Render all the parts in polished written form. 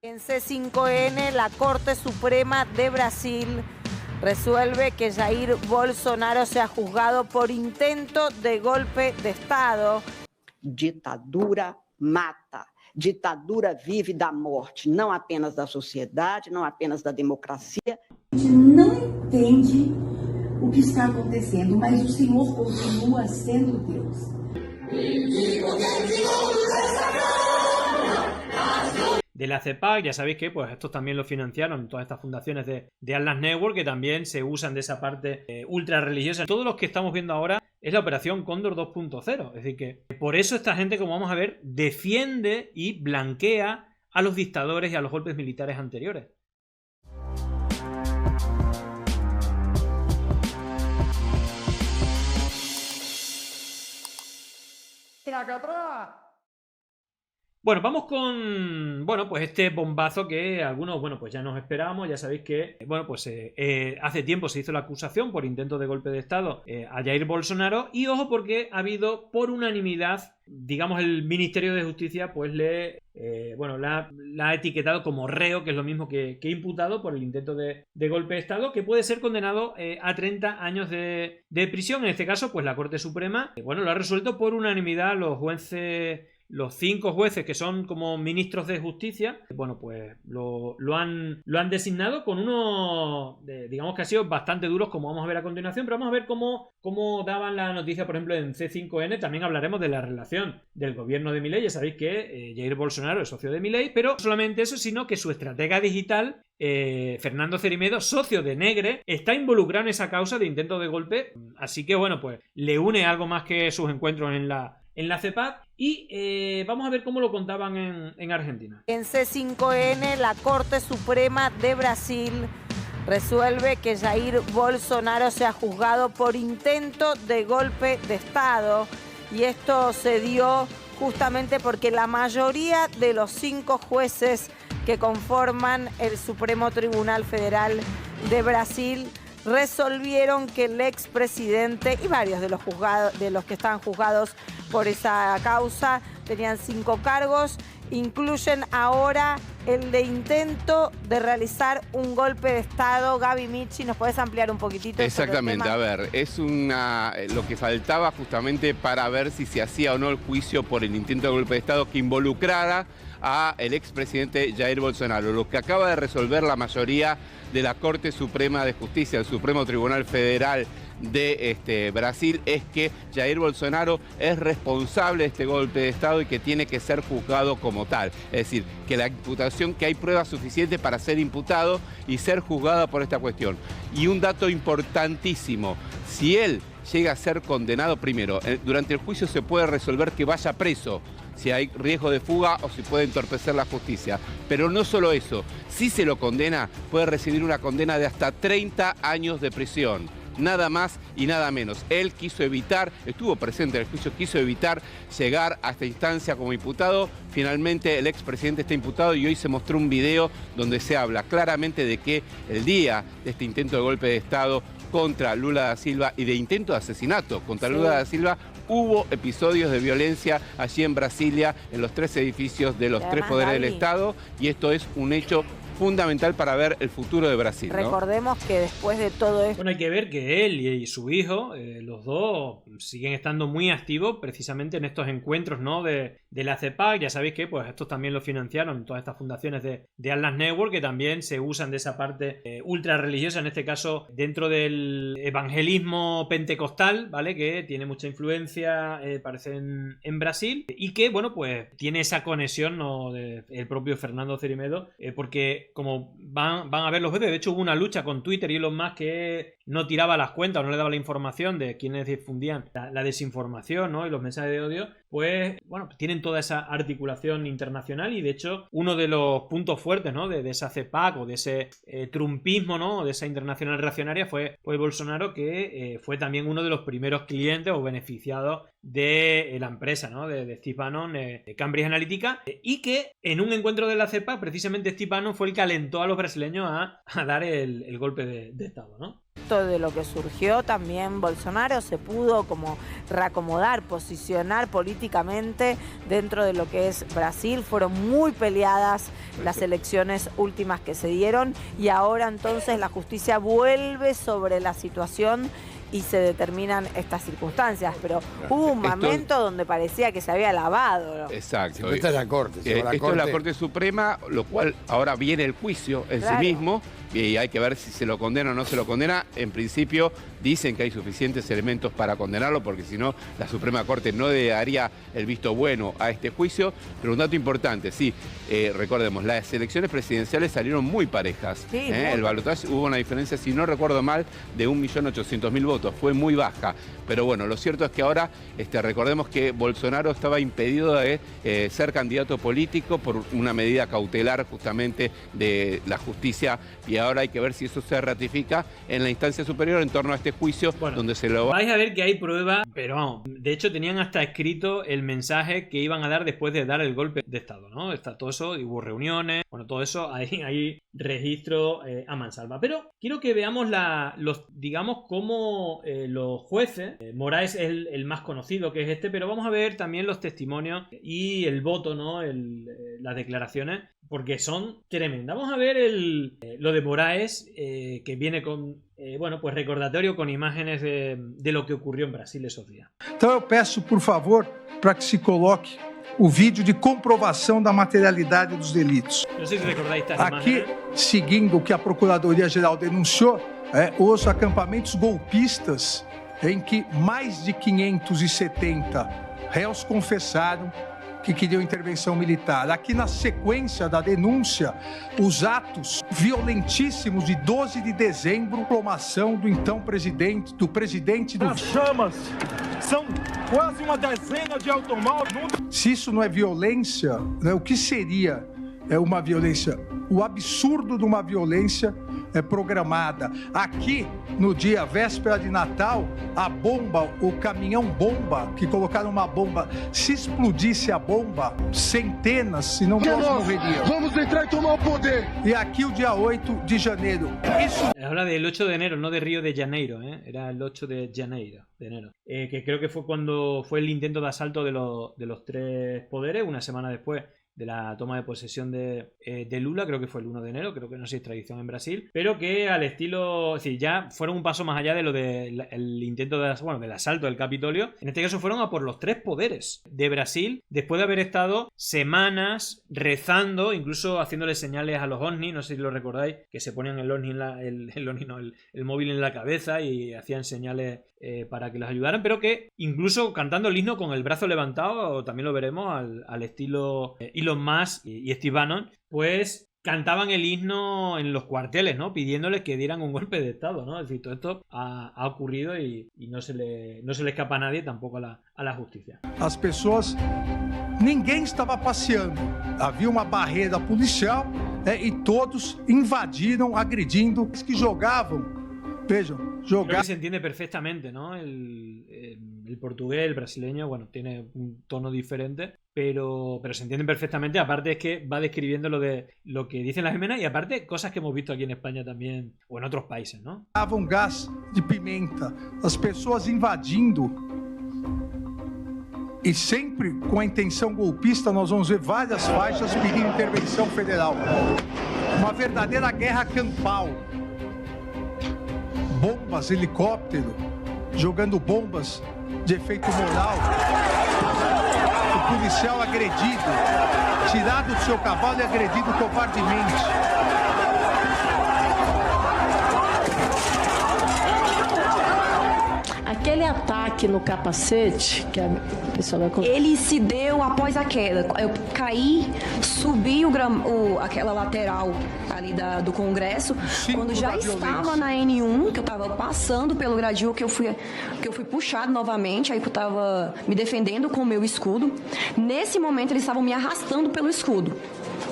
En C5N, la Corte Suprema de Brasil resuelve que Jair Bolsonaro sea juzgado por intento de golpe de Estado. Ditadura mata. Ditadura vive da morte, não apenas da sociedade, não apenas da democracia. A gente não entende o que está acontecendo, mas o Senhor continua sendo Deus. De la CEPAC, ya sabéis que pues estos también lo financiaron todas estas fundaciones de Atlas Network, que también se usan de esa parte ultra religiosa. Todos los que estamos viendo ahora es la operación Cóndor 2.0, es decir que por eso esta gente, como vamos a ver, defiende y blanquea a los dictadores y a los golpes militares anteriores. Bueno, vamos con, pues este bombazo que algunos, pues ya nos esperábamos. Ya sabéis que, hace tiempo se hizo la acusación por intento de golpe de Estado a Jair Bolsonaro. Y ojo, porque ha habido por unanimidad, digamos, el Ministerio de Justicia pues la ha etiquetado como reo, que es lo mismo que imputado por el intento de golpe de Estado, que puede ser condenado a 30 años de prisión. En este caso, pues la Corte Suprema, lo ha resuelto por unanimidad. Los jueces, los 5 jueces que son como ministros de justicia, pues lo han designado con unos, digamos que ha sido bastante duros, como vamos a ver a continuación. Pero vamos a ver cómo daban la noticia, por ejemplo, en C5N. También hablaremos de la relación del gobierno de Milei. Ya sabéis que Jair Bolsonaro es socio de Milei, pero no solamente eso, sino que su estratega digital, Fernando Ceribero, socio de Negre, está involucrado en esa causa de intento de golpe. Así que pues le une algo más que sus encuentros en la CEPAC. Y vamos a ver cómo lo contaban en Argentina. En C5N, la Corte Suprema de Brasil resuelve que Jair Bolsonaro sea juzgado por intento de golpe de Estado. Y esto se dio justamente porque la mayoría de los 5 jueces que conforman el Supremo Tribunal Federal de Brasil resolvieron que el expresidente y varios de los que están juzgados por esa causa tenían 5 cargos, incluyen ahora el de intento de realizar un golpe de Estado. Gaby Michi, ¿nos podés ampliar un poquitito? Exactamente, a ver, es lo que faltaba justamente para ver si se hacía o no el juicio por el intento de golpe de Estado que involucrara a el expresidente Jair Bolsonaro. Lo que acaba de resolver la mayoría de la Corte Suprema de Justicia, el Supremo Tribunal Federal de Brasil, es que Jair Bolsonaro es responsable de este golpe de Estado y que tiene que ser juzgado como tal. Es decir, que la imputación, que hay pruebas suficientes para ser imputado y ser juzgado por esta cuestión. Y un dato importantísimo, si él llega a ser condenado, primero, durante el juicio se puede resolver que vaya preso, si hay riesgo de fuga o si puede entorpecer la justicia. Pero no solo eso, si se lo condena, puede recibir una condena de hasta 30 años de prisión. Nada más y nada menos. Él quiso evitar, estuvo presente en el juicio, quiso evitar llegar a esta instancia como imputado. Finalmente el expresidente está imputado y hoy se mostró un video donde se habla claramente de que el día de este intento de golpe de Estado contra Lula da Silva y de intento de asesinato contra Lula da Silva, hubo episodios de violencia allí en Brasilia, en los 3 edificios de los 3 poderes del Estado, y esto es un hecho fundamental para ver el futuro de Brasil, ¿no? Recordemos que después de todo esto... Bueno, hay que ver que él y su hijo, los dos, siguen estando muy activos precisamente en estos encuentros, ¿no? de la CEPAC. Ya sabéis que pues estos también lo financiaron todas estas fundaciones de Atlas Network, que también se usan de esa parte ultra religiosa, en este caso dentro del evangelismo pentecostal, ¿vale? Que tiene mucha influencia, parece en Brasil, y que, pues tiene esa conexión, ¿no? del propio Fernando Ceribero, porque como van a ver los vídeos, de hecho hubo una lucha con Twitter y Elon Musk que no tiraba las cuentas o no le daba la información de quienes difundían la desinformación, ¿no? Y los mensajes de odio. Pues tienen toda esa articulación internacional, y de hecho uno de los puntos fuertes, ¿no? de esa CEPAC o de ese trumpismo, ¿no? De esa internacional reaccionaria fue Bolsonaro, que fue también uno de los primeros clientes o beneficiados de la empresa, ¿no? de Steve Bannon, de Cambridge Analytica, y que en un encuentro de la CEPAC precisamente Steve Bannon fue el que alentó a los brasileños a dar el golpe de Estado, ¿no? producto de lo que surgió también Bolsonaro se pudo como reacomodar, posicionar políticamente dentro de lo que es Brasil. Fueron muy peleadas las elecciones últimas que se dieron y ahora entonces la justicia vuelve sobre la situación y se determinan estas circunstancias, pero hubo un momento donde parecía que se había lavado. Exacto. Esta es la Corte. Esto es la Corte Suprema, lo cual ahora viene el juicio en sí mismo y hay que ver si se lo condena o no se lo condena. En principio dicen que hay suficientes elementos para condenarlo, porque si no, la Suprema Corte no le daría el visto bueno a este juicio. Pero un dato importante, sí, recordemos, las elecciones presidenciales salieron muy parejas. Sí, El balotaje hubo una diferencia, si no recuerdo mal, de 1.800.000 votos. Fue muy baja. Pero bueno, lo cierto es que ahora recordemos que Bolsonaro estaba impedido de ser candidato político por una medida cautelar justamente de la justicia, y ahora hay que ver si eso se ratifica en la instancia superior en torno a este juicio, donde se lo va. Vais a ver que hay pruebas, pero vamos, de hecho tenían hasta escrito el mensaje que iban a dar después de dar el golpe de Estado, ¿no? Está todo eso, y hubo reuniones, bueno, todo eso, hay registro a mansalva. Pero quiero que veamos digamos, cómo los jueces, Moraes es el más conocido, que es este, pero vamos a ver también los testimonios y el voto, ¿no? Las declaraciones, porque son tremendas. Vamos a ver lo de Moraes, que viene con, bueno, pues recordatorio con imágenes de lo que ocurrió en Brasil esos días. Então eu peço, por favor, para que se coloque o vídeo de comprovação da materialidade dos delitos. No sé si recordáis estas Aqui, imágenes. seguindo o que a Procuradoria-Geral denunciou, os acampamentos golpistas em que mais de 570 réus confessaram que queriam intervenção militar. Aqui na sequência da denúncia, os atos violentíssimos de 12 de dezembro, proclamação do então presidente, As chamas são quase uma dezena de automóveis. Se isso não é violência, né, o que seria uma violência? O absurdo de uma violência programada. Aqui, no dia véspera de Natal, a bomba, o caminhão-bomba, que colocaram uma bomba, se explodisse a bomba, centenas, se não todos morreriam. Vamos entrar e tomar o poder. E aqui o dia 8 de janeiro. Isso... Habla del 8 de enero, no de Río de Janeiro, era el 8 de enero. Que creo que fue cuando fue el intento de asalto de los tres poderes, una semana después de la toma de posesión de Lula, creo que fue el 1 de enero, creo que no sé si es tradición en Brasil, pero que al estilo, es decir, ya fueron un paso más allá de lo del intento del asalto del Capitolio. En este caso fueron a por los tres poderes de Brasil, después de haber estado semanas rezando, incluso haciéndole señales a los ovnis, no sé si lo recordáis, que se ponían el móvil en la cabeza y hacían señales para que los ayudaran, pero que incluso cantando el himno con el brazo levantado, también lo veremos al estilo Elon Musk y Steve Bannon, pues cantaban el himno en los cuarteles, ¿no? Pidiéndoles que dieran un golpe de Estado, ¿no? Es decir, todo esto ha ocurrido y no se le escapa a nadie, tampoco a la justicia. As pessoas, ninguém estava passeando, havia uma barreira policial e todos invadiram, agredindo os que jogavam. Vejam, creo que se entiende perfectamente, ¿no? El portugués, el brasileño, bueno, tiene un tono diferente, pero se entiende perfectamente. Aparte es que va describiendo lo que dicen las Jimenas y aparte cosas que hemos visto aquí en España también o en otros países, ¿no? Davam gás de pimenta, as pessoas invadindo. E sempre com a intenção golpista, nós vamos ver várias faixas pedindo intervenção federal. Uma verdadeira guerra campal. Bombas, helicóptero, jogando bombas de efeito moral. O policial agredido, tirado do seu cavalo e agredido covardemente. Aquele ataque no capacete, que a pessoa vai... ele se deu após a queda. Eu caí, subi aquela lateral ali do Congresso, quando já estava na N1, que eu estava passando pelo gradil, que eu fui puxado novamente, aí que eu estava me defendendo com o meu escudo. Nesse momento eles estavam me arrastando pelo escudo.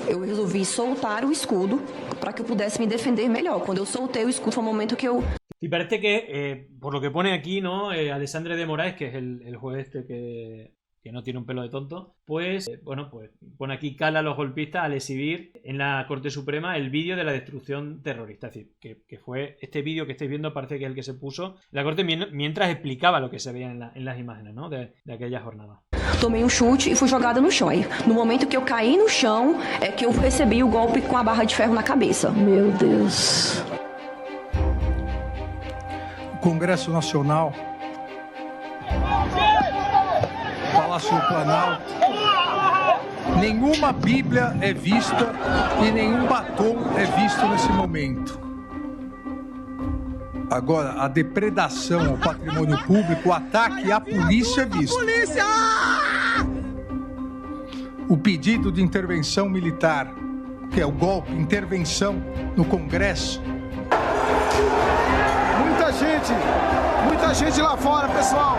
Eu resolvi soltar o escudo para que eu pudesse me defender melhor. Quando eu soltei o escudo foi o momento que eu... Y parece que, por lo que pone aquí, ¿no? Alexandre de Moraes, que es el juez este que no tiene un pelo de tonto, pues, bueno, pues pone aquí cala a los golpistas al exhibir en la Corte Suprema el vídeo de la destrucción terrorista. Es decir, que fue este vídeo que estáis viendo, parece que es el que se puso en la Corte mientras explicaba lo que se veía en las imágenes, ¿no? de aquella jornada. Tomei chute e fui jogada no chão. Aí, no momento que eu caí no chão, é que eu recebi o golpe com a barra de ferro na cabeça. Meu Deus. O Congresso Nacional, Palácio do Planalto, nenhuma Bíblia é vista e nenhum batom é visto nesse momento. Agora, a depredação ao patrimônio público, o ataque à polícia é visto. O pedido de intervenção militar, que é o golpe, intervenção no Congresso. Muita gente lá fora, pessoal.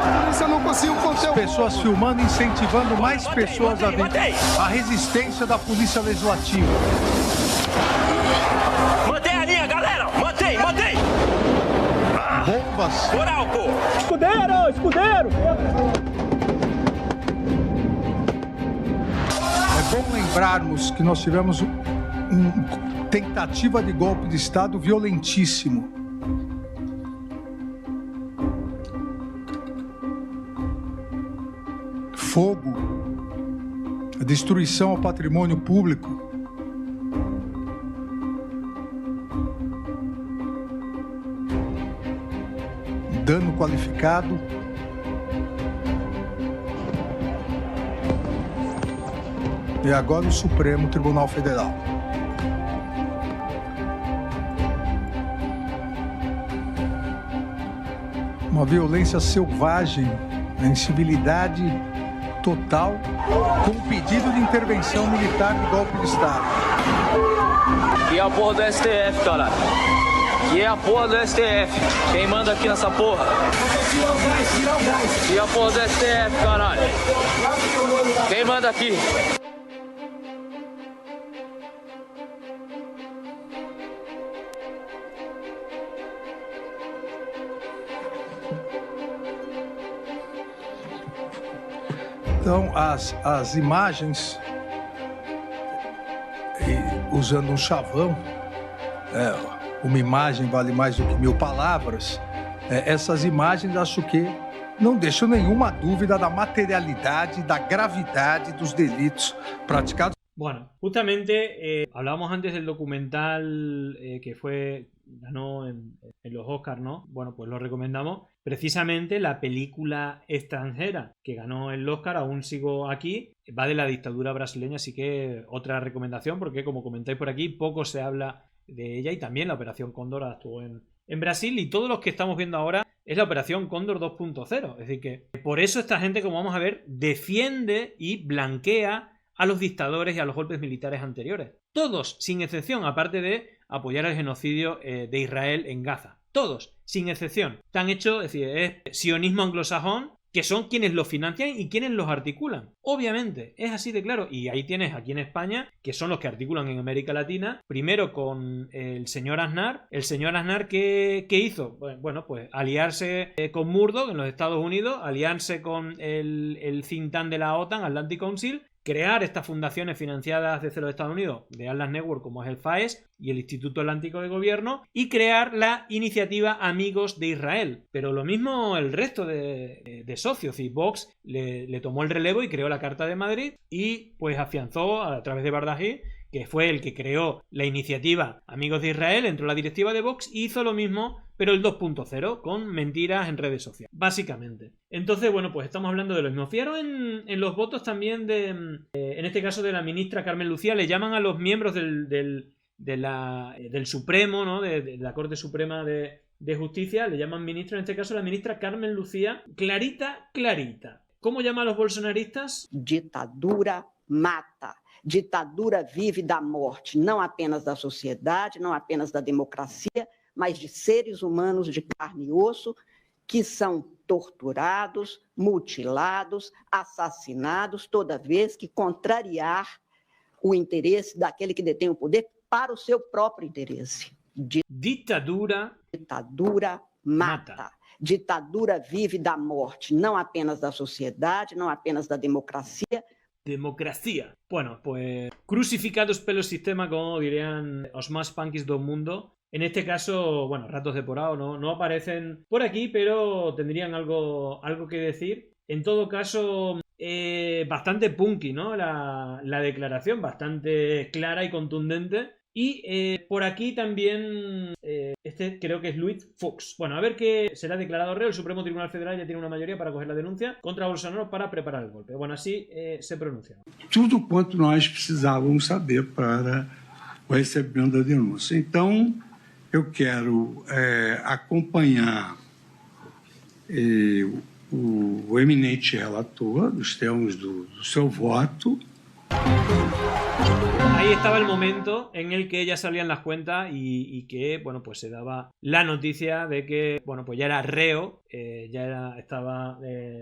A polícia não conseguiu conter. Pessoas filmando, incentivando mais pessoas a vir. A resistência da Polícia Legislativa. Mantém a linha, galera! Mantém! Bombas. Por álcool! Escudeiro! É bom lembrarmos que nós tivemos uma tentativa de golpe de Estado violentíssimo. Fogo, a destruição ao patrimônio público. Dano qualificado. E agora o Supremo Tribunal Federal. Uma violência selvagem, a incivilidade total, com pedido de intervenção militar de golpe de Estado. Que é a porra do STF, caralho. Que é a porra do STF. Quem manda aqui nessa porra? Que é a porra do STF, caralho. Quem manda aqui? Então, as imagens, usando um chavão, uma imagem vale mais do que 1000 palavras, essas imagens acho que não deixam nenhuma dúvida da materialidade, da gravidade dos delitos praticados. Bueno, justamente hablábamos antes del documental que ganó en los Oscars, ¿no? Bueno, pues lo recomendamos. Precisamente la película extranjera que ganó el Oscar, Aún sigo aquí, va de la dictadura brasileña, así que otra recomendación, porque como comentáis por aquí, poco se habla de ella, y también la Operación Cóndor estuvo en Brasil, y todos los que estamos viendo ahora es la Operación Cóndor 2.0. Es decir, que por eso esta gente, como vamos a ver, defiende y blanquea a los dictadores y a los golpes militares anteriores. Todos, sin excepción, aparte de apoyar el genocidio de Israel en Gaza. Todos, sin excepción. Están hechos, es decir, es sionismo anglosajón, que son quienes los financian y quienes los articulan. Obviamente, es así de claro. Y ahí tienes aquí en España, que son los que articulan en América Latina, primero con el señor Aznar. El señor Aznar, ¿qué hizo? Bueno, pues aliarse con Murdoch en los Estados Unidos, aliarse con el think tank de la OTAN, Atlantic Council, crear estas fundaciones financiadas desde los Estados Unidos de Atlas Network, como es el FAES y el Instituto Atlántico de Gobierno, y crear la iniciativa Amigos de Israel. Pero lo mismo el resto de socios, y Vox le tomó el relevo y creó la Carta de Madrid, y pues afianzó a través de Bardají, que fue el que creó la iniciativa Amigos de Israel, entró la directiva de Vox, y hizo lo mismo, pero el 2.0, con mentiras en redes sociales, básicamente. Entonces, bueno, pues estamos hablando de lo mismo. Fijaros en los votos también en este caso de la ministra Carmen Lucía. Le llaman a los miembros del Supremo, ¿no? de la Corte Suprema de Justicia, le llaman ministra, en este caso la ministra Carmen Lucía, clarita. ¿Cómo llama a los bolsonaristas? Ditadura mata. Ditadura vive da morte, não apenas da sociedade, não apenas da democracia, mas de seres humanos de carne e osso que são torturados, mutilados, assassinados toda vez que contrariar o interesse daquele que detém o poder para o seu próprio interesse. Ditadura mata. Ditadura vive da morte, não apenas da sociedade, não apenas da democracia. Democracia. Bueno, pues crucificados pelo sistema, como dirían os más punkis do mundo. En este caso, bueno, Ratos de Porao no aparecen por aquí, pero tendrían algo que decir. En todo caso, bastante punky, ¿no? La declaración, bastante clara y contundente. Y por aquí también, este creo que es Luis Fox. Bueno, a ver qué será declarado reo. El Supremo Tribunal Federal ya tiene una mayoría para coger la denuncia contra Bolsonaro para preparar el golpe. Bueno, así se pronuncia. Tudo quanto nós precisávamos saber para o recebimento da denúncia. Então, eu quero acompanhar o eminente relator, dos termos do seu voto. Ahí estaba el momento en el que ya salían las cuentas y que, bueno, pues se daba la noticia de que, bueno, pues ya era reo, estaba,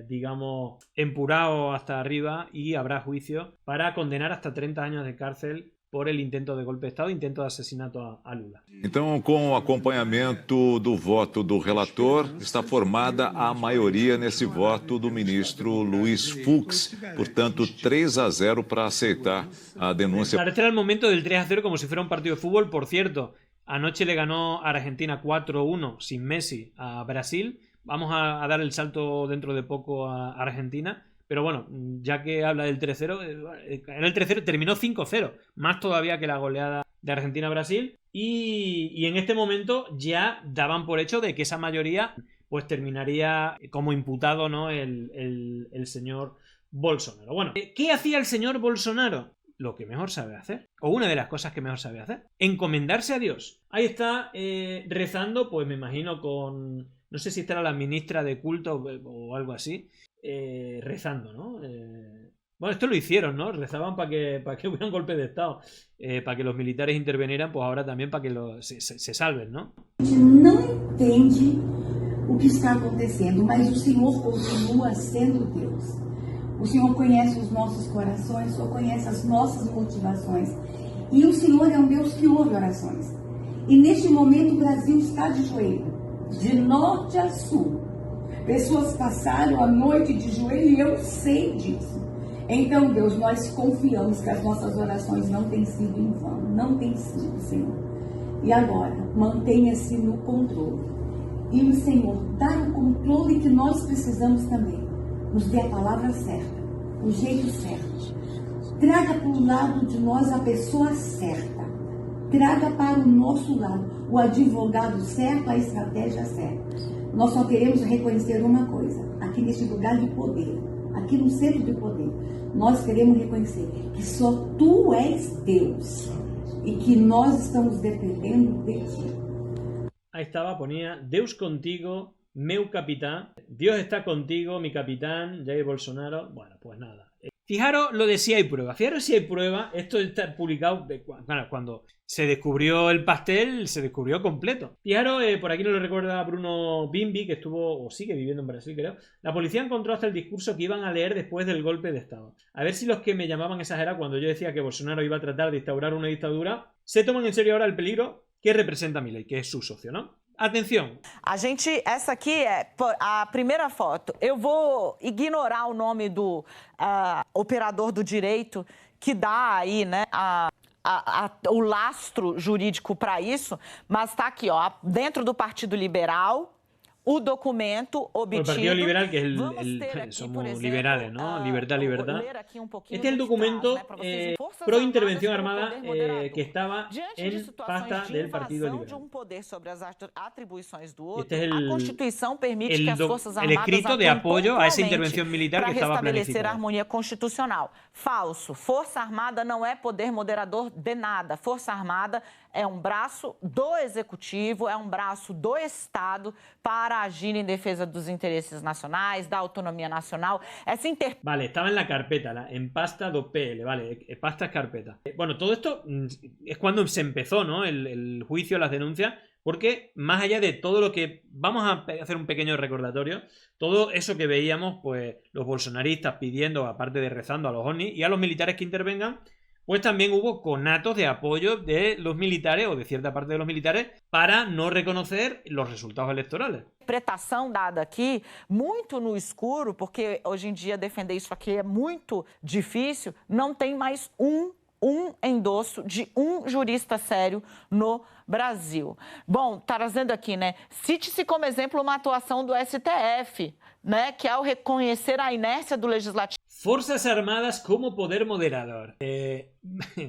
digamos, empurado hasta arriba y habrá juicio para condenar hasta 30 años de cárcel por el intento de golpe de Estado, intento de asesinato a Lula. Então, com o acompanhamento do voto do relator, está formada a maioria nesse voto do ministro Luis Fux. Portanto, 3-0 para aceitar a denúncia. Claro, este era el momento del 3-0 como si fuera un partido de fútbol. Por cierto, anoche le ganó a Argentina 4-1 sin Messi a Brasil. Vamos a dar el salto dentro de poco a Argentina. Pero bueno, ya que habla del 3-0, era el 3-0, terminó 5-0, más todavía que la goleada de Argentina-Brasil. Y en este momento ya daban por hecho de que esa mayoría pues terminaría como imputado, ¿no? el señor Bolsonaro. Bueno, ¿qué hacía el señor Bolsonaro? Lo que mejor sabe hacer, o una de las cosas que mejor sabe hacer, encomendarse a Dios. Ahí está rezando, pues me imagino con, no sé si esta era la ministra de culto o algo así, rezando, ¿no? Bueno, esto lo hicieron, ¿no? Rezaban para que hubiera un golpe de Estado, para que los militares intervinieran, pues ahora también para que se salven, ¿no? Não entende o que está acontecendo, mas o Senhor continua sendo Deus. O Senhor conhece os nossos corações, o Senhor conhece as nossas motivações. E o Senhor é um Deus que ouve orações. E neste momento o Brasil está de joelho, de norte a sul. Pessoas passaram a noite de joelho e eu sei disso. Então, Deus, nós confiamos que as nossas orações não têm sido em vão. Não têm sido, Senhor. E agora, mantenha-se no controle. E o Senhor dá o controle que nós precisamos também. Nos dê a palavra certa, o jeito certo. Traga para o lado de nós a pessoa certa. Traga para o nosso lado o advogado certo, a estratégia certa. Nós só queremos reconhecer uma coisa, aqui neste lugar de poder, aqui no centro de poder, nós queremos reconhecer que só Tu és Deus e que nós estamos dependendo de Ti. Ahí estaba, ponía, Deus contigo, meu capitán, Dios está contigo, mi capitán, Jair Bolsonaro. Bueno, pues nada. Fijaros lo de si hay prueba. Fijaros si hay prueba. Esto está publicado cuando se descubrió el pastel, se descubrió completo. Fijaros, por aquí nos lo recuerda Bruno Bimbi, que estuvo o sigue viviendo en Brasil, creo. La policía encontró hasta el discurso que iban a leer después del golpe de Estado. A ver si los que me llamaban exagerados cuando yo decía que Bolsonaro iba a tratar de instaurar una dictadura se toman en serio ahora el peligro que representa Milei, que es su socio, ¿no? Atenção. A gente, essa aqui é a primeira foto. Eu vou ignorar o nome do operador do direito que dá aí, né, o lastro jurídico para isso, mas está aqui, ó, dentro do Partido Liberal. O documento obtido. El Partido Liberal, que es somos exemplo, liberales, ¿no? Libertad. Este es el documento pro intervención armada que estaba en pasta del Partido Liberal. Este es el escrito de apoyo a esa intervención militar que estaba planificada. Harmonia constitucional. Falso. Força Armada não é poder moderador de nada. Força Armada é braço do Executivo, é braço do Estado para agir em defesa dos interesses nacionais, da autonomia nacional. Vale, estaba en la carpeta, en pasta do PL, vale, pasta es carpeta. Bueno, todo esto es cuando se empezó, ¿no? El juicio, las denuncias, porque más allá de todo lo que... Vamos a hacer un pequeño recordatorio. Todo eso que veíamos, pues los bolsonaristas pidiendo, aparte de rezando a los OVNI y a los militares que intervengan, pues también hubo conatos de apoyo de los militares o de cierta parte de los militares para no reconocer los resultados electorales. Interpretação dada aqui, muito no escuro, porque hoje em dia defender isso aqui é muito difícil, não tem mais um endosso de um jurista sério no Brasil. Bom, trazendo aqui, né, cite-se como exemplo uma atuação do STF, né, que ao reconhecer a inércia do Legislativo... Fuerzas Armadas como poder moderador.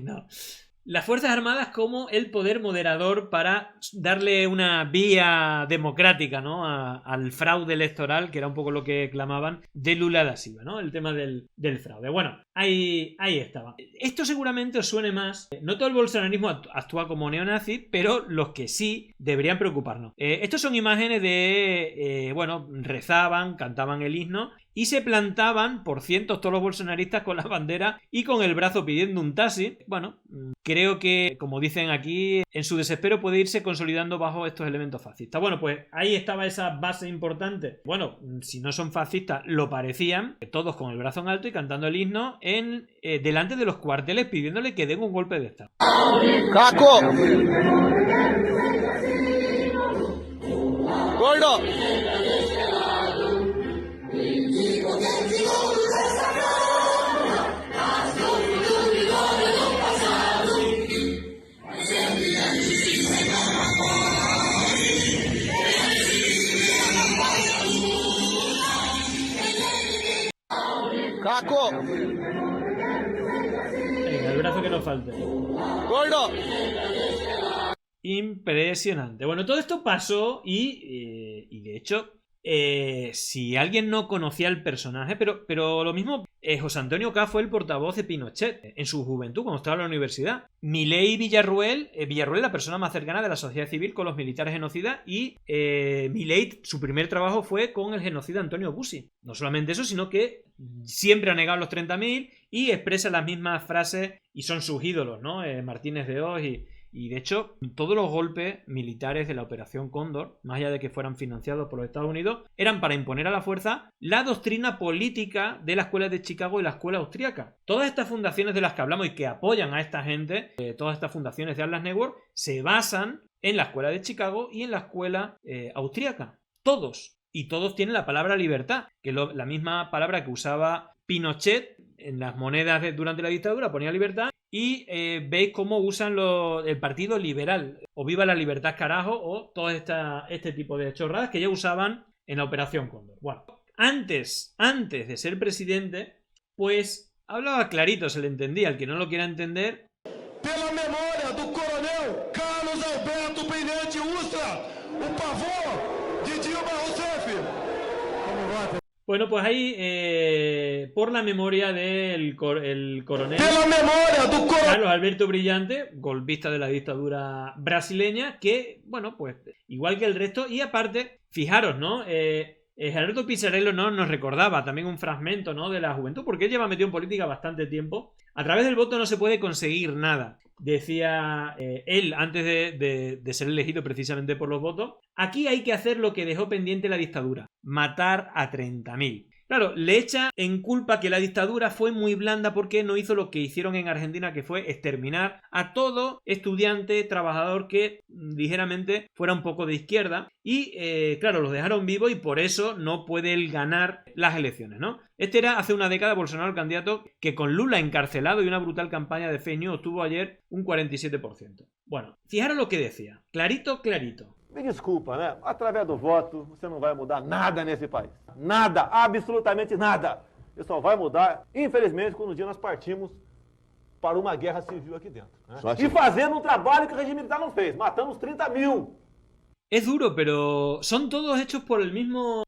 No. Las Fuerzas Armadas como el poder moderador para darle una vía democrática, ¿no? al fraude electoral, que era un poco lo que clamaban de Lula da Silva, ¿no? El tema del fraude. Bueno, ahí estaba. Esto seguramente os suene más. No todo el bolsonarismo actúa como neonazi, pero los que sí deberían preocuparnos. Estos son imágenes de, bueno, rezaban, cantaban el himno y se plantaban por cientos todos los bolsonaristas con la bandera y con el brazo pidiendo un taxi. Bueno, creo que, como dicen aquí, en su desespero puede irse consolidando bajo estos elementos fascistas. Bueno, pues ahí estaba esa base importante. Bueno, si no son fascistas, lo parecían, todos con el brazo en alto y cantando el himno delante de los cuarteles pidiéndole que den un golpe de estado. ¡Caco! ¡Gordo! ¡Caco! Venga, el brazo que nos falte. ¡Gordo! Impresionante. Bueno, todo esto pasó y de hecho, si alguien no conocía el personaje, pero lo mismo, José Antonio Caz fue el portavoz de Pinochet en su juventud, cuando estaba en la universidad. Milei Villarruel, la persona más cercana de la sociedad civil con los militares genocidas, y Milei, su primer trabajo fue con el genocida Antonio Bussi. No solamente eso, sino que siempre ha negado los 30.000 y expresa las mismas frases y son sus ídolos, ¿no? Martínez de Oz y de hecho, todos los golpes militares de la Operación Cóndor, más allá de que fueran financiados por los Estados Unidos, eran para imponer a la fuerza la doctrina política de la Escuela de Chicago y la Escuela Austríaca. Todas estas fundaciones de las que hablamos y que apoyan a esta gente, todas estas fundaciones de Atlas Network, se basan en la Escuela de Chicago y en la Escuela Austríaca. Todos. Y todos tienen la palabra libertad, que es la misma palabra que usaba Pinochet en las monedas durante la dictadura, ponía libertad. Y veis cómo usan el Partido Liberal, o Viva la Libertad carajo, o todo este tipo de chorradas que ya usaban en la Operación Cóndor. Bueno, antes de ser presidente, pues hablaba clarito, se le entendía. El que no lo quiera entender... Pela memória do coronel Carlos Alberto Brilhante Ustra, o pavor de Dilma Rousseff. Bueno, pues ahí, por la memoria del coronel Carlos Alberto Brillante, golpista de la dictadura brasileña, que, bueno, pues igual que el resto, y aparte, fijaros, ¿no? Gerardo Pizzarello, ¿no?, nos recordaba también un fragmento, ¿no?, de la juventud, porque él lleva metido en política bastante tiempo. A través del voto no se puede conseguir nada, decía él antes de ser elegido precisamente por los votos. Aquí hay que hacer lo que dejó pendiente la dictadura: matar a 30.000. Claro, le echa en culpa que la dictadura fue muy blanda porque no hizo lo que hicieron en Argentina, que fue exterminar a todo estudiante, trabajador que ligeramente fuera un poco de izquierda. Y claro, los dejaron vivos y por eso no puede él ganar las elecciones, ¿no? Este era hace una década Bolsonaro el candidato que, con Lula encarcelado y una brutal campaña de fake news, obtuvo ayer un 47%. Bueno, fijaros lo que decía. Clarito, clarito. Me desculpa, né? Através do voto, você não vai mudar nada nesse país. Nada, absolutamente nada. Você só vai mudar, infelizmente, quando um dia nós partimos para uma guerra civil aqui dentro. Né? E fazendo um trabalho que o regime militar não fez. Matamos 30.000. Es duro, pero son todos hechos por el mismo...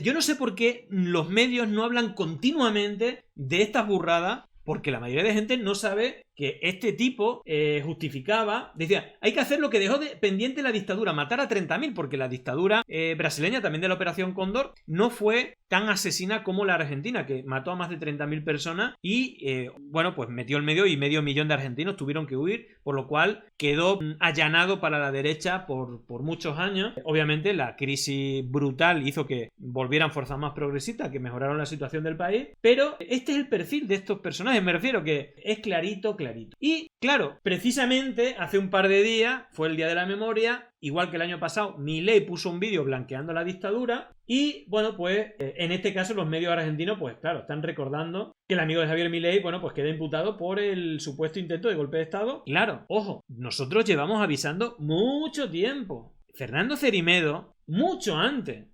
yo no sé por qué los medios no hablan continuamente de estas burradas, porque la mayoría de gente no sabe que este tipo justificaba, decía, hay que hacer lo que dejó pendiente la dictadura, matar a 30.000, porque la dictadura brasileña, también de la Operación Cóndor, no fue tan asesina como la argentina, que mató a más de 30.000 personas y, bueno, pues metió el medio y medio millón de argentinos tuvieron que huir, por lo cual quedó allanado para la derecha por muchos años. Obviamente la crisis brutal hizo que volvieran fuerzas más progresistas, que mejoraron la situación del país, pero este es el perfil de estos personajes, me refiero que es clarito, clarito. Y claro, precisamente hace un par de días fue el Día de la Memoria, igual que el año pasado, Milei puso un vídeo blanqueando la dictadura y bueno, pues en este caso los medios argentinos, pues claro, están recordando que el amigo de Javier Milei, bueno, pues queda imputado por el supuesto intento de golpe de Estado. Claro, ojo, nosotros llevamos avisando mucho tiempo. Fernando Cermedo, mucho antes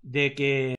de que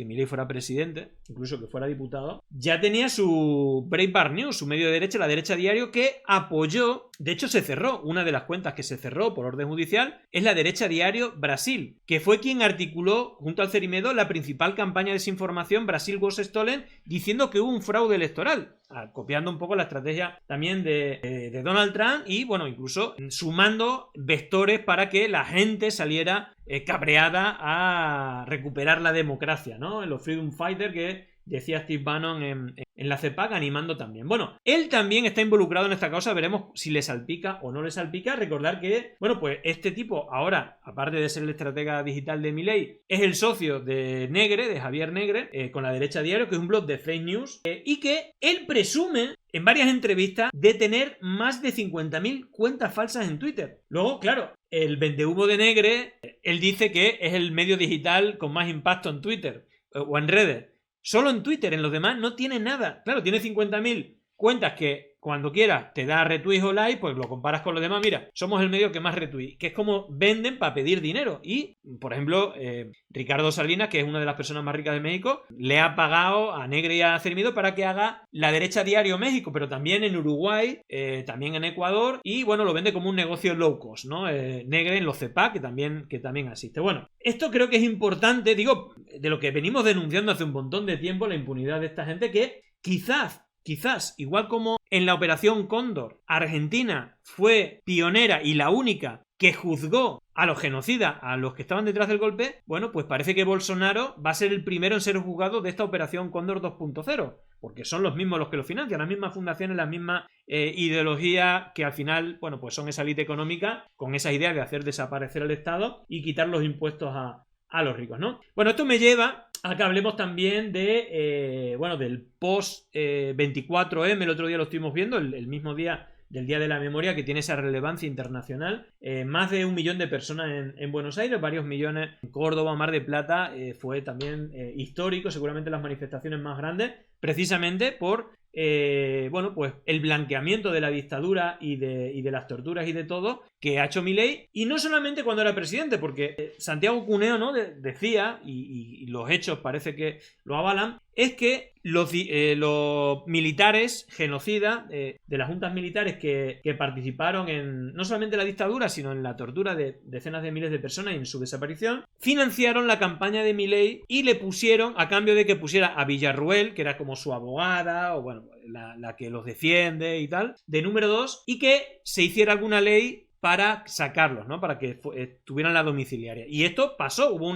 Milei fuera presidente, incluso que fuera diputado, ya tenía su Breitbart News, su medio de derecha, la Derecha Diario, que apoyó, de hecho se cerró, una de las cuentas que se cerró por orden judicial es la Derecha Diario Brasil, que fue quien articuló, junto al Cermedo, la principal campaña de desinformación Brasil Was Stolen, diciendo que hubo un fraude electoral, copiando un poco la estrategia también de Donald Trump y, bueno, incluso sumando vectores para que la gente saliera cabreada a recuperar la democracia, ¿no? Los Freedom Fighters que decía Steve Bannon en la CEPAC, animando también. Bueno, él también está involucrado en esta causa, veremos si le salpica o no le salpica. Recordar que, bueno, pues este tipo ahora, aparte de ser el estratega digital de Milei, es el socio de Negre, de Javier Negre, con la Derecha Diario, que es un blog de fake news, y que él presume en varias entrevistas de tener más de 50.000 cuentas falsas en Twitter. Luego, claro, el vendehumo de Negre, él dice que es el medio digital con más impacto en Twitter o en redes. Solo en Twitter, en los demás no tiene nada. Claro, tiene 50.000 cuentas que cuando quieras te da retweets o like, pues lo comparas con los demás. Mira, somos el medio que más retweets, que es como venden para pedir dinero. Y, por ejemplo, Ricardo Salinas, que es una de las personas más ricas de México, le ha pagado a Negre y a Cermedo para que haga la Derecha Diario México, pero también en Uruguay, también en Ecuador, y bueno, lo vende como un negocio low cost, ¿no? Negre en los CEPAC, que también asiste. Bueno, esto creo que es importante, digo, de lo que venimos denunciando hace un montón de tiempo, la impunidad de esta gente, que quizás, igual como en la Operación Cóndor, Argentina fue pionera y la única que juzgó a los genocidas, a los que estaban detrás del golpe, bueno, pues parece que Bolsonaro va a ser el primero en ser juzgado de esta Operación Cóndor 2.0, porque son los mismos los que lo financian, las mismas fundaciones, las mismas ideologías que al final, bueno, pues son esa élite económica con esa idea de hacer desaparecer el Estado y quitar los impuestos a los ricos, ¿no? Bueno, esto me lleva a que hablemos también de, del post 24M, el otro día lo estuvimos viendo, el mismo día del Día de la Memoria, que tiene esa relevancia internacional. Más de 1 millón de personas en Buenos Aires, varios millones en Córdoba, Mar del Plata, fue también histórico, seguramente las manifestaciones más grandes, precisamente por pues el blanqueamiento de la dictadura y de las torturas y de todo que ha hecho Milei, y no solamente cuando era presidente, porque Santiago Cuneo, ¿no?, decía, y los hechos parece que lo avalan, es que los militares genocidas de las juntas militares que participaron en no solamente la dictadura, sino en la tortura de decenas de miles de personas y en su desaparición, financiaron la campaña de Milei y le pusieron, a cambio de que pusiera a Villarruel, que era como su abogada, o bueno, la que los defiende y tal, de número 2, y que se hiciera alguna ley para sacarlos, ¿no? Para que tuvieran la domiciliaria. Y esto pasó, hubo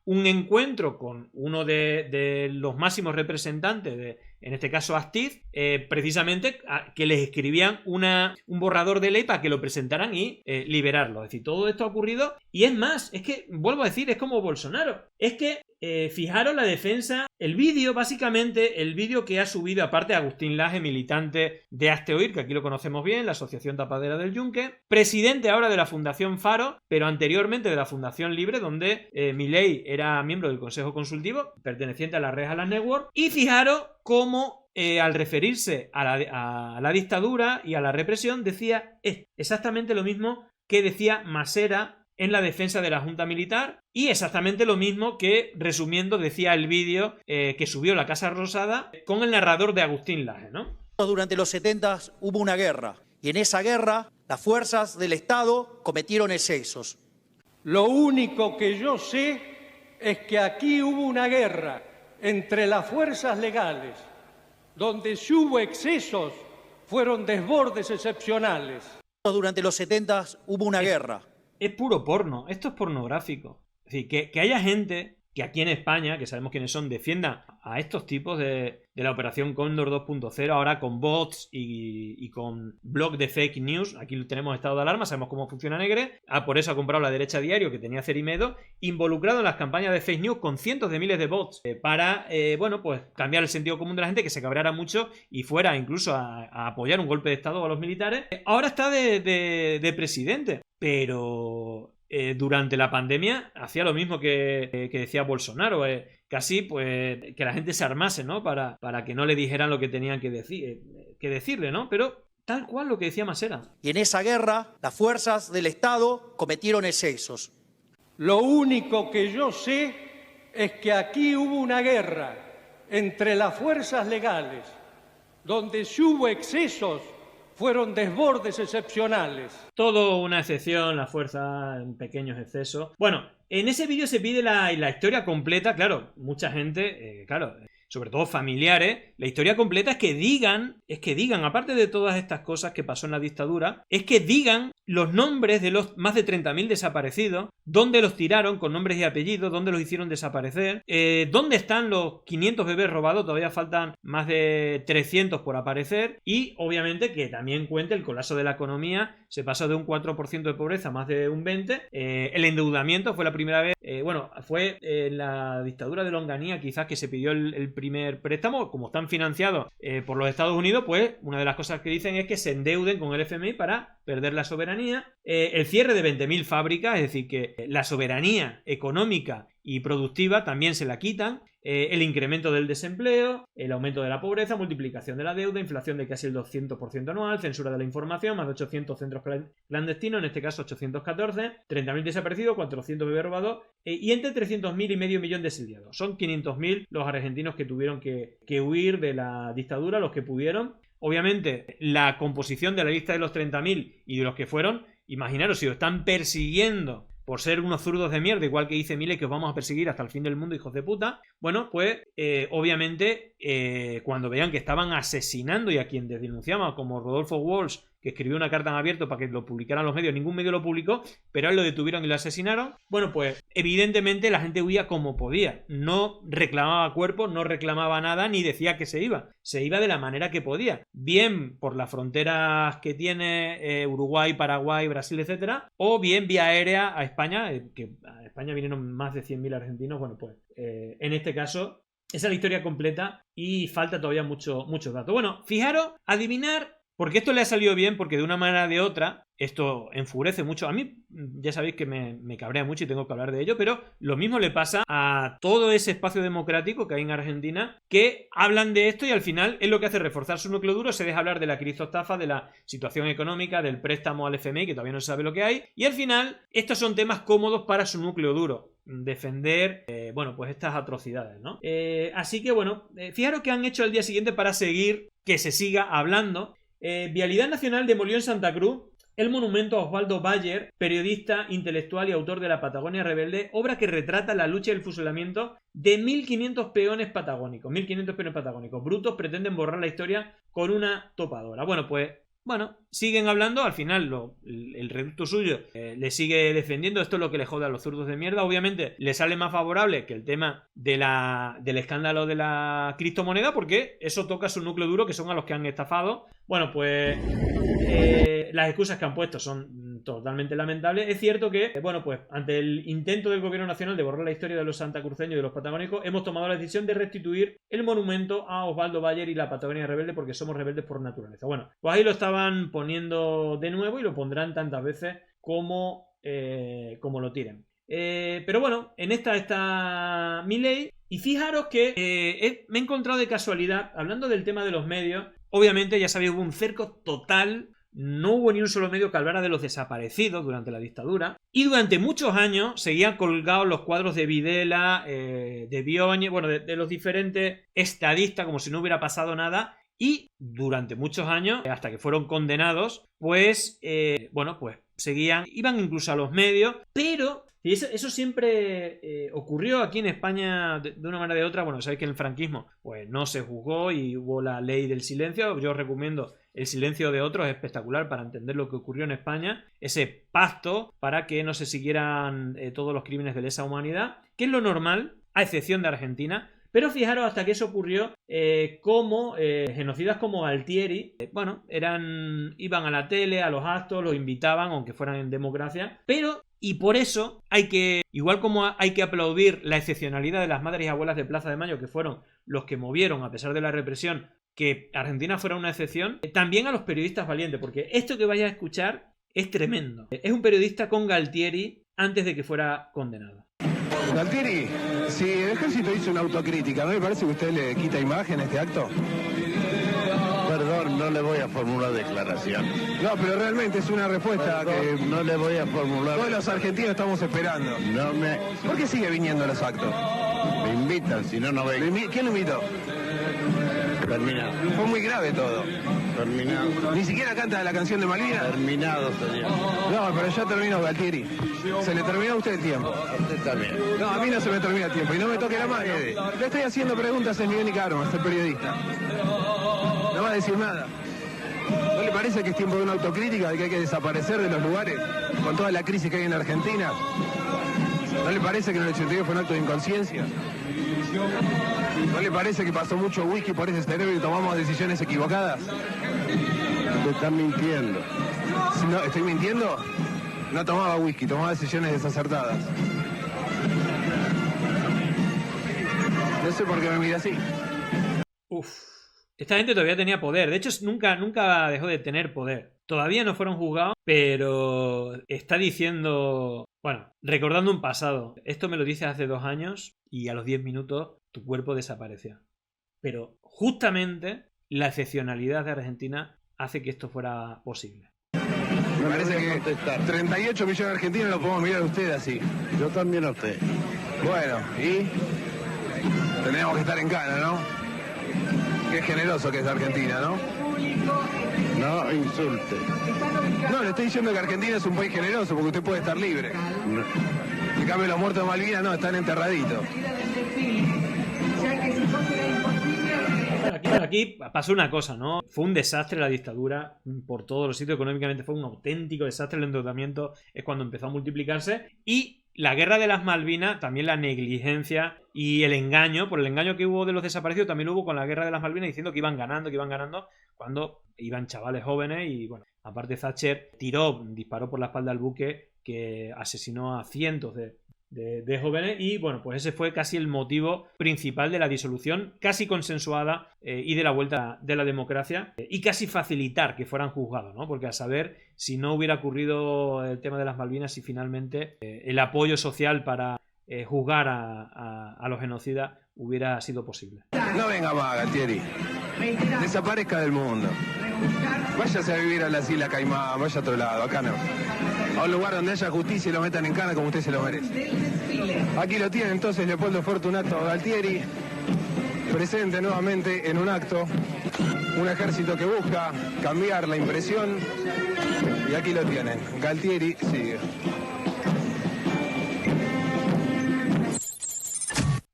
un encuentro con uno de los máximos representantes, en este caso Astiz, precisamente que les escribían un borrador de ley para que lo presentaran y liberarlo. Es decir, todo esto ha ocurrido, y es más, es que, vuelvo a decir, es como Bolsonaro. Es que, fijaros la defensa, el vídeo que ha subido, aparte, Agustín Laje, militante de Hazte Oír, que aquí lo conocemos bien, la Asociación Tapadera del Yunque, presidente ahora de la Fundación Faro, pero anteriormente de la Fundación Libre, donde Milei era miembro del Consejo Consultivo, perteneciente a la Red Alan Network, y fijaros cómo al referirse a la dictadura y a la represión decía exactamente lo mismo que decía Masera en la defensa de la Junta Militar, y exactamente lo mismo que, resumiendo, decía el vídeo que subió la Casa Rosada con el narrador de Agustín Laje, ¿no? Durante los 70 hubo una guerra, y en esa guerra las fuerzas del Estado cometieron excesos. Lo único que yo sé es que aquí hubo una guerra entre las fuerzas legales, donde si hubo excesos fueron desbordes excepcionales. Durante los 70 hubo una guerra. Es puro porno, esto es pornográfico. Es decir, que haya gente que aquí en España, que sabemos quiénes son, defiendan a estos tipos de la operación Cóndor 2.0, ahora con bots y con blog de fake news. Aquí tenemos estado de alarma, sabemos cómo funciona Negre. Por eso ha comprado La Derecha Diario, que tenía Cerimedo, involucrado en las campañas de fake news con cientos de miles de bots para, bueno, pues cambiar el sentido común de la gente, que se cabreara mucho y fuera incluso a apoyar un golpe de Estado a los militares. Ahora está de presidente, pero durante la pandemia hacía lo mismo que decía Bolsonaro, casi pues que la gente se armase, ¿no? Para que no le dijeran lo que tenían que decirle, ¿no? Pero tal cual lo que decía Masera. Y en esa guerra las fuerzas del Estado cometieron excesos. Lo único que yo sé es que aquí hubo una guerra entre las fuerzas legales, donde si hubo excesos fueron desbordes excepcionales. Todo una excepción, la fuerza en pequeños excesos. Bueno, en ese vídeo se pide la historia completa. Claro, mucha gente, sobre todo familiares, la historia completa es que digan, aparte de todas estas cosas que pasó en la dictadura, es que digan los nombres de los más de 30.000 desaparecidos, dónde los tiraron con nombres y apellidos, dónde los hicieron desaparecer, dónde están los 500 bebés robados, todavía faltan más de 300 por aparecer, y obviamente que también cuente el colapso de la economía. Se pasó de un 4% de pobreza a más de un 20%. El endeudamiento fue la primera vez, fue en la dictadura de Longanía quizás que se pidió el primer préstamo. Como están financiados por los Estados Unidos, pues una de las cosas que dicen es que se endeuden con el FMI para perder la soberanía. El cierre de 20.000 fábricas, es decir, que la soberanía económica y productiva también se la quitan. El incremento del desempleo, el aumento de la pobreza, multiplicación de la deuda, inflación de casi el 200% anual, censura de la información, más de 800 centros clandestinos, en este caso 814, 30.000 desaparecidos, 400 bebés robados y entre 300.000 y medio millón de exiliados. Son 500.000 los argentinos que tuvieron que huir de la dictadura, los que pudieron. Obviamente, la composición de la lista de los 30.000 y de los que fueron, imaginaros, si lo están persiguiendo por ser unos zurdos de mierda, igual que dice Milei, que os vamos a perseguir hasta el fin del mundo, hijos de puta. Bueno, pues obviamente cuando vean que estaban asesinando, y a quien denunciaba como Rodolfo Walsh, que escribió una carta en abierto para que lo publicaran los medios, ningún medio lo publicó, pero a él lo detuvieron y lo asesinaron. Bueno, pues evidentemente la gente huía como podía, no reclamaba cuerpo, no reclamaba nada, ni decía que se iba de la manera que podía, bien por las fronteras que tiene Uruguay, Paraguay, Brasil, etcétera, o bien vía aérea a España, que a España vinieron más de 100.000 argentinos. Bueno, pues en este caso esa es la historia completa y falta todavía muchos datos. Bueno, fijaros, adivinar, porque esto le ha salido bien, porque de una manera o de otra esto enfurece mucho. A mí ya sabéis que me cabrea mucho y tengo que hablar de ello, pero lo mismo le pasa a todo ese espacio democrático que hay en Argentina, que hablan de esto y al final es lo que hace reforzar su núcleo duro. Se deja hablar de la cristostafa, de la situación económica, del préstamo al FMI, que todavía no se sabe lo que hay, y al final estos son temas cómodos para su núcleo duro, defender, bueno, pues estas atrocidades, ¿no? Así que bueno, fijaros que han hecho al día siguiente para seguir, que se siga hablando. Vialidad Nacional demolió en Santa Cruz el monumento a Osvaldo Bayer, periodista, intelectual y autor de La Patagonia Rebelde, obra que retrata la lucha y el fusilamiento de 1.500 peones patagónicos. 1.500 peones patagónicos. Brutos pretenden borrar la historia con una topadora. Bueno, pues siguen hablando. Al final el reducto suyo le sigue defendiendo. Esto es lo que le jode a los zurdos de mierda. Obviamente le sale más favorable que el tema del escándalo de la criptomoneda, porque eso toca su núcleo duro, que son a los que han estafado. Bueno, pues las excusas que han puesto son totalmente lamentables. Es cierto que, bueno, pues ante el intento del gobierno nacional de borrar la historia de los santacruceños y de los patagónicos, hemos tomado la decisión de restituir el monumento a Osvaldo Bayer y la Patagonia Rebelde, porque somos rebeldes por naturaleza. Bueno, pues ahí lo estaban poniendo de nuevo y lo pondrán tantas veces como lo tiren. Pero bueno, en esta está Milei. Y fijaros que me he encontrado de casualidad, hablando del tema de los medios. Obviamente, ya sabéis, hubo un cerco total. No hubo ni un solo medio que hablara de los desaparecidos durante la dictadura. Y durante muchos años seguían colgados los cuadros de Videla, de Bioñe, bueno, de los diferentes estadistas, como si no hubiera pasado nada. Y durante muchos años, hasta que fueron condenados, pues, pues seguían, iban incluso a los medios, pero y eso siempre ocurrió aquí en España de una manera o de otra. Bueno, sabéis que en el franquismo pues no se juzgó y hubo la ley del silencio. Yo os recomiendo El silencio de otros, es espectacular para entender lo que ocurrió en España. Ese pacto para que no se siguieran todos los crímenes de lesa humanidad, que es lo normal. a excepción de Argentina. Pero fijaros hasta que eso ocurrió, como genocidas como Galtieri, iban a la tele, a los actos, los invitaban, aunque fueran en democracia, y por eso igual como hay que aplaudir la excepcionalidad de las madres y abuelas de Plaza de Mayo, que fueron los que movieron, a pesar de la represión, que Argentina fuera una excepción, también a los periodistas valientes, porque esto que vais a escuchar es tremendo. Es un periodista con Galtieri antes de que fuera condenado. Galtieri, si el ejército hizo una autocrítica, ¿no le parece que usted le quita imagen a este acto? Perdón, no le voy a formular declaración. No, pero realmente es una respuesta. Perdón, que no le voy a formular. Todos los argentinos estamos esperando. ¿Por qué sigue viniendo a los actos? Me invitan, si no, no vengo. ¿Quién lo invitó? Terminado. Fue muy grave todo. Terminado. ¿Ni siquiera canta la canción de Malvinas? Terminado, señor. No, pero ya terminó, Galtieri. Se le terminó a usted el tiempo. A usted también. No, a mí no se me termina el tiempo y no me toque la mano. Le estoy haciendo preguntas en Miguel Nicaragua, el periodista. No va a decir nada. ¿No le parece que es tiempo de una autocrítica, de que hay que desaparecer de los lugares con toda la crisis que hay en Argentina? ¿No le parece que en el 82 fue un acto de inconsciencia? ¿No le parece que pasó mucho whisky por ese cerebro y tomamos decisiones equivocadas? Usted está mintiendo. Si no, ¿estoy mintiendo? No tomaba whisky, tomaba decisiones desacertadas. No sé por qué me mira así. Esta gente todavía tenía poder. De hecho, nunca dejó de tener poder. Todavía no fueron juzgados, pero está diciendo... Bueno, recordando un pasado. Esto me lo dice hace 2 años y a los 10 minutos tu cuerpo desapareció. Pero justamente la excepcionalidad de Argentina hace que esto fuera posible. Me parece que 38 millones de argentinos lo podemos mirar a usted así. Yo también a usted. Bueno, y tenemos que estar en cana, ¿no? Qué generoso que es Argentina, ¿no? No insulte. No, le estoy diciendo que Argentina es un país generoso porque usted puede estar libre. En cambio, los muertos de Malvinas no, están enterraditos. Aquí pasó una cosa, ¿no? Fue un desastre la dictadura por todos los sitios. Económicamente fue un auténtico desastre. El endeudamiento es cuando empezó a multiplicarse. Y la guerra de las Malvinas, también la negligencia y el engaño, por el engaño que hubo de los desaparecidos, también hubo con la guerra de las Malvinas diciendo que iban ganando, cuando iban chavales jóvenes. Y bueno, aparte Thatcher disparó por la espalda al buque que asesinó a cientos de jóvenes, y bueno, pues ese fue casi el motivo principal de la disolución casi consensuada y de la vuelta de la democracia, y casi facilitar que fueran juzgados, ¿no? Porque a saber si no hubiera ocurrido el tema de las Malvinas y finalmente el apoyo social para juzgar a los genocidas hubiera sido posible. No venga más, Galtieri. Desaparezca del mundo. Váyase a vivir a las Islas Caimán, vaya a otro lado, acá no. A un lugar donde haya justicia y lo metan en cana como usted se lo merece. Aquí lo tiene entonces Leopoldo Fortunato Galtieri, presente nuevamente en un acto, un ejército que busca cambiar la impresión, y aquí lo tienen. Galtieri sigue.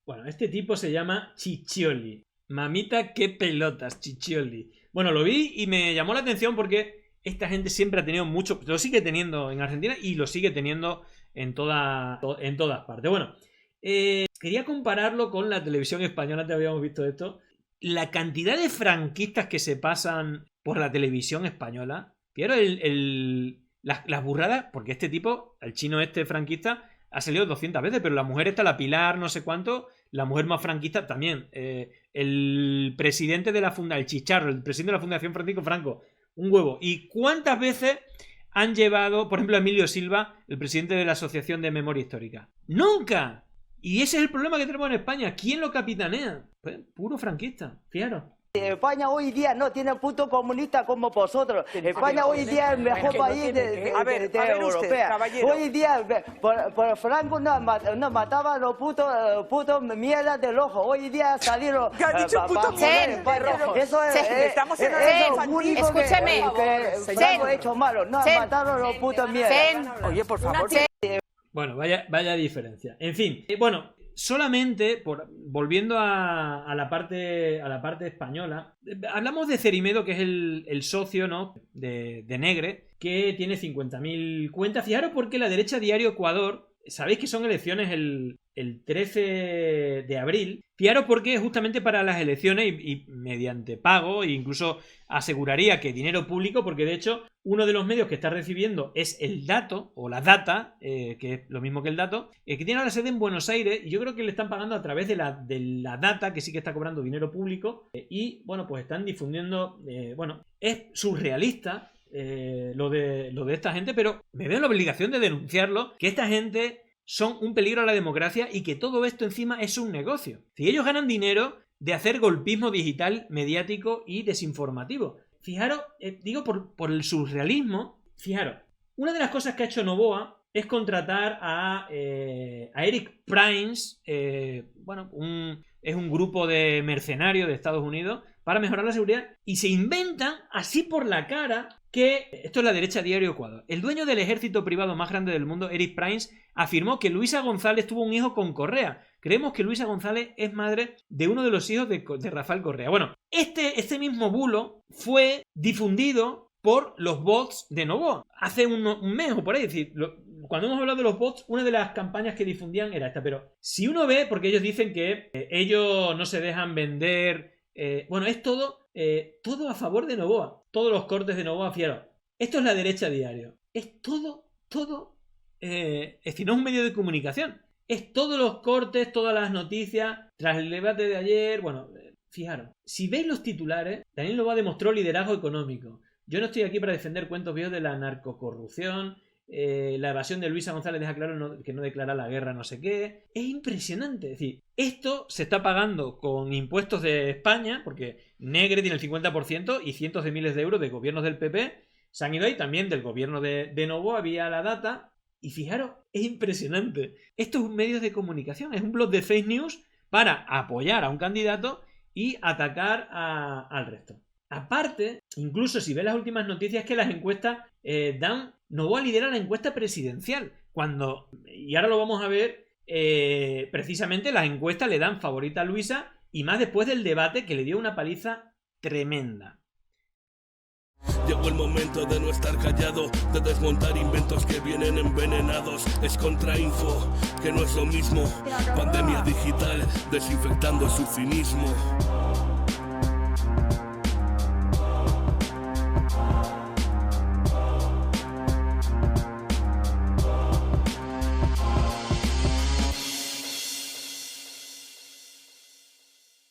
Bueno, este tipo se llama Ciccioli. Mamita, qué pelotas, Ciccioli. Bueno, lo vi y me llamó la atención porque esta gente siempre ha tenido mucho, lo sigue teniendo en Argentina y lo sigue teniendo en todas partes. Bueno, quería compararlo con la televisión española, te habíamos visto esto. La cantidad de franquistas que se pasan por la televisión española, quiero las burradas, porque este tipo, el chino este franquista, ha salido 200 veces, pero la mujer esta, la Pilar, no sé cuánto, la mujer más franquista también. El presidente de la Fundación, el Chicharro, el presidente de la Fundación Francisco Franco, un huevo. ¿Y cuántas veces han llevado, por ejemplo, a Emilio Silva, el presidente de la Asociación de Memoria Histórica? ¡Nunca! Y ese es el problema que tenemos en España. ¿Quién lo capitanea? Pues, puro franquista, fijaros. España hoy día no tiene puto comunista como vosotros. España hoy día es el mejor país de Europea. Hoy día, por Franco no mataba a los putos mierda del ojo. Hoy día salieron... ¿Qué ha dicho puto mierda del rojo? Eso es... Estamos en lo único que Franco ha hecho malo. No mataron a los putos mierda. Oye, por favor... Bueno, vaya diferencia. En fin, bueno... Solamente, volviendo a la parte española, hablamos de Cerimedo, que es el socio, ¿no?, de Negre, que tiene 50.000 cuentas. Fijaros porque la derecha Diario Ecuador sabéis que son elecciones el 13 de abril. Fijaros porque justamente para las elecciones y mediante pago, e incluso aseguraría que dinero público, porque de hecho uno de los medios que está recibiendo es el Dato, o la Data, que es lo mismo que el Dato, que tiene la sede en Buenos Aires, y yo creo que le están pagando a través de la Data, que sí que está cobrando dinero público, y bueno, pues están difundiendo, bueno, es surrealista lo de esta gente, pero me veo la obligación de denunciarlo, que esta gente son un peligro a la democracia y que todo esto encima es un negocio. Si ellos ganan dinero de hacer golpismo digital, mediático y desinformativo. Fijaros, digo por el surrealismo, fijaros, una de las cosas que ha hecho Noboa es contratar a Eric Prince, bueno, es un grupo de mercenarios de Estados Unidos para mejorar la seguridad, y se inventan así por la cara que, esto es La Derecha Diario Ecuador, el dueño del ejército privado más grande del mundo, Eric Prince, afirmó que Luisa González tuvo un hijo con Correa. Creemos que Luisa González es madre de uno de los hijos de Rafael Correa. Bueno, este mismo bulo fue difundido por los bots de Noboa hace un mes o por ahí. Es decir, cuando hemos hablado de los bots, una de las campañas que difundían era esta. Pero si uno ve, porque ellos dicen que ellos no se dejan vender, bueno, es todo a favor de Noboa. Todos los cortes de Noboa, fijaros. Esto es La Derecha Diario. Es todo, es decir, no es un medio de comunicación. Es todos los cortes, todas las noticias, tras el debate de ayer. Bueno, fijaros, si veis los titulares, Daniel Noboa demostró liderazgo económico. Yo no estoy aquí para defender cuentos viejos de la narcocorrupción. La evasión de Luisa González deja claro que no declara la guerra no sé qué. Es impresionante. Es decir, esto se está pagando con impuestos de España, porque Negre tiene el 50% y cientos de miles de euros de gobiernos del PP se han ido ahí, también del gobierno de Noboa vía la Data. Y fijaros, es impresionante. Esto es un medio de comunicación, es un blog de fake news para apoyar a un candidato y atacar al resto. Aparte, incluso si ves las últimas noticias, que las encuestas Noboa lidera la encuesta presidencial. Y ahora lo vamos a ver, precisamente las encuestas le dan favorita a Luisa, y más después del debate que le dio una paliza tremenda. Llegó el momento de no estar callado, de desmontar inventos que vienen envenenados. Es contrainfo, que no es lo mismo. Pandemia digital, desinfectando su cinismo.